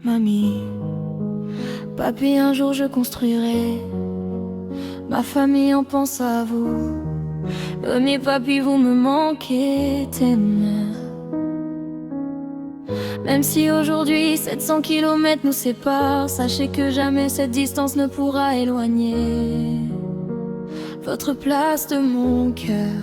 Mamie, papy, un jour je construirai ma famille en pensant à vous. Mamie, papy, vous me manquez tellement. Même si aujourd'hui 700 km nous séparent, sachez que jamais cette distance ne pourra éloigner votre place de mon cœur.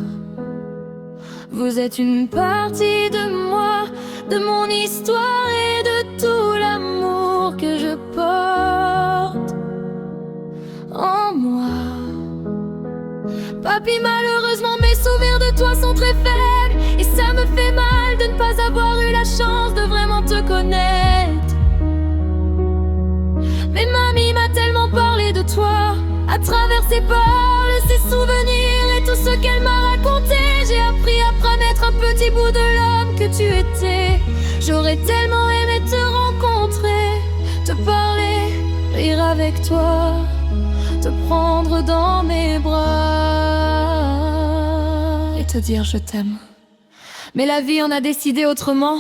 Vous êtes une partie de moi, de mon histoire et de tout l'amour que je porte en moi. Papy, malheureusement mes souvenirs de toi sont très faibles, et ça me fait mal de ne pas avoir eu la chance de vraiment te connaître. Mais mamie m'a tellement parlé de toi, à travers ses paroles, ses souvenirs et tout ce qu'elle m'a raconté. J'ai appris à connaître un petit bout de l'homme que tu étais. J'aurais tellement aimé te rencontrer, te parler, rire avec toi, te prendre dans mes bras et te dire je t'aime. Mais la vie en a décidé autrement.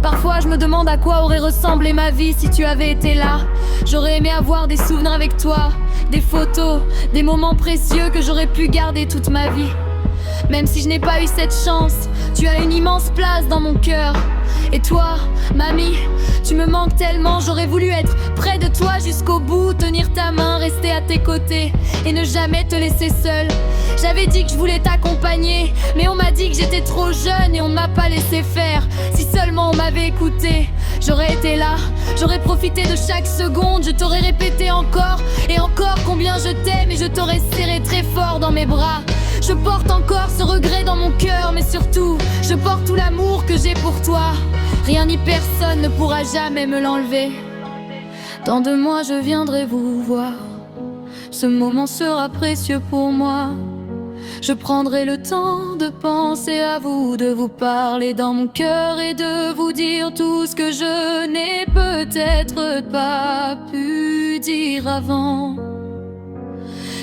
Parfois je me demande à quoi aurait ressemblé ma vie si tu avais été là. J'aurais aimé avoir des souvenirs avec toi, des photos, des moments précieux que j'aurais pu garder toute ma vie. Même si je n'ai pas eu cette chance, tu as une immense place dans mon cœur. Et toi, mamie, tu me manques tellement. J'aurais voulu être près de toi jusqu'au bout, tenir ta main, rester à tes côtés et ne jamais te laisser seule. J'avais dit que je voulais t'accompagner, mais on m'a dit que j'étais trop jeune et on ne m'a pas laissé faire. Si seulement on m'avait écouté, j'aurais été là, j'aurais profité de chaque seconde. Je t'aurais répété encore et encore combien je t'aime, et je t'aurais serré très fort dans mes bras. Je porte encore ce regret dans mon cœur, mais surtout, je porte tout l'amour que j'ai pour toi. Rien ni personne ne pourra jamais me l'enlever. Dans 2 mois, je viendrai vous voir. Ce moment sera précieux pour moi. Je prendrai le temps de penser à vous, de vous parler dans mon cœur et de vous dire tout ce que je n'ai peut-être pas pu dire avant.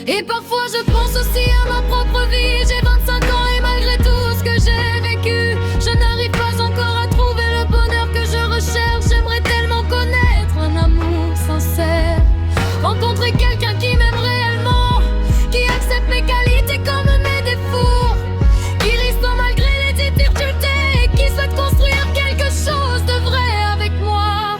Et parfois je pense aussi à ma propre vie. J'ai 25 ans et malgré tout ce que j'ai vécu, je n'arrive pas encore à trouver le bonheur que je recherche. J'aimerais tellement connaître un amour sincère, rencontrer quelqu'un qui m'aime réellement, qui accepte mes qualités comme mes défauts, qui résiste malgré les difficultés et qui souhaite construire quelque chose de vrai avec moi.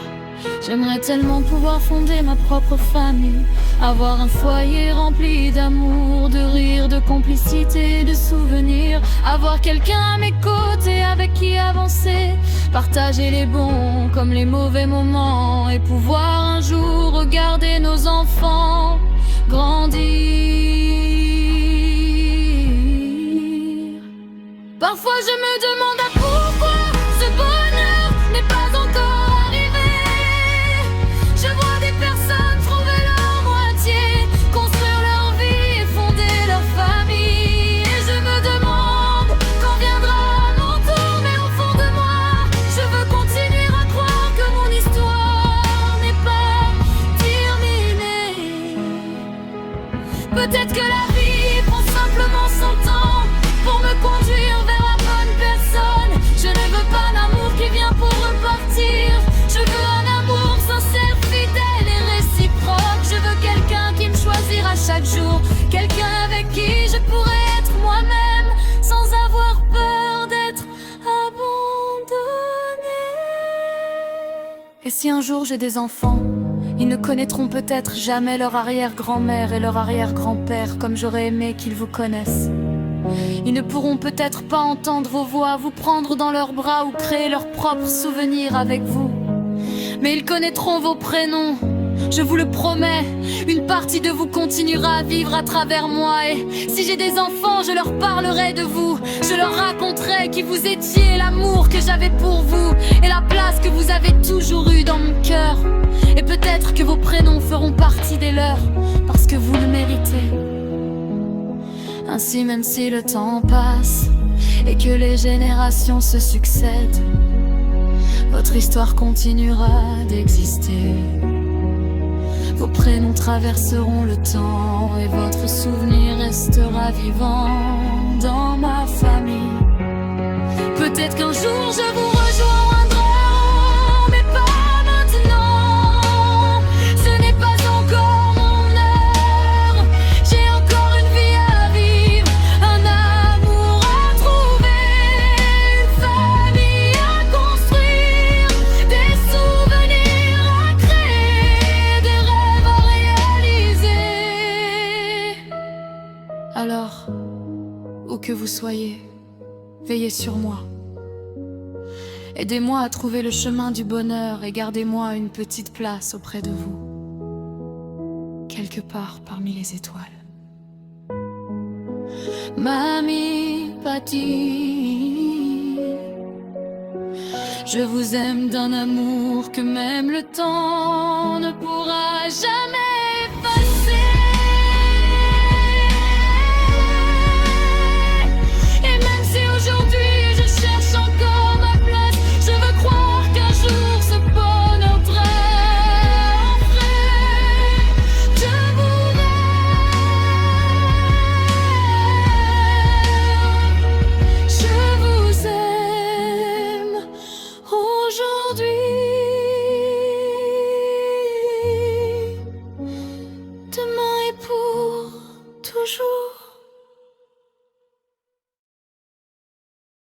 J'aimerais tellement pouvoir fonder ma propre famille, avoir un foyer rempli d'amour, de rire, de complicité, de souvenirs. Avoir quelqu'un à mes côtés avec qui avancer, partager les bons comme les mauvais moments, et pouvoir un jour regarder nos enfants grandir. Parfois je me demande à pourquoi ce bonheur n'est pas encore arrivé. Je vois des personnes trouver leur moitié, construire leur vie et fonder leur famille. Et je me demande quand viendra mon tour, mais au fond de moi, je veux continuer à croire que mon histoire n'est pas terminée. Peut-être que la vie prend simplement son temps pour me conduire vers la bonne personne. Je ne veux pas d'amour qui vient pour repartir. Je veux un amour sincère, fidèle et réciproque. Je veux quelqu'un qui me choisira chaque jour, quelqu'un avec qui je pourrais être moi-même sans avoir peur d'être abandonnée. Et si un jour j'ai des enfants, ils ne connaîtront peut-être jamais leur arrière-grand-mère et leur arrière-grand-père comme j'aurais aimé qu'ils vous connaissent. Ils ne pourront peut-être pas entendre vos voix, vous prendre dans leurs bras ou créer leurs propres souvenirs avec vous. Mais ils connaîtront vos prénoms, je vous le promets. Une partie de vous continuera à vivre à travers moi. Et si j'ai des enfants, je leur parlerai de vous. Je leur raconterai qui vous étiez, l'amour que j'avais pour vous et la place que vous avez toujours eue dans mon cœur. Et peut-être que vos prénoms feront partie des leurs, parce que vous le méritez. Ainsi, même si le temps passe et que les générations se succèdent, votre histoire continuera d'exister. Vos prénoms traverseront le temps et votre souvenir restera vivant dans ma famille. Peut-être qu'un jour je vous rejoindrai, mais pas maintenant. Ce n'est pas encore mon heure. J'ai encore une vie à vivre, un amour à trouver, une famille à construire, des souvenirs à créer, des rêves à réaliser. Alors, où que vous soyez, veillez sur moi. Aidez-moi à trouver le chemin du bonheur et gardez-moi une petite place auprès de vous, quelque part parmi les étoiles. Mamie, Pati, je vous aime d'un amour que même le temps ne pourra jamais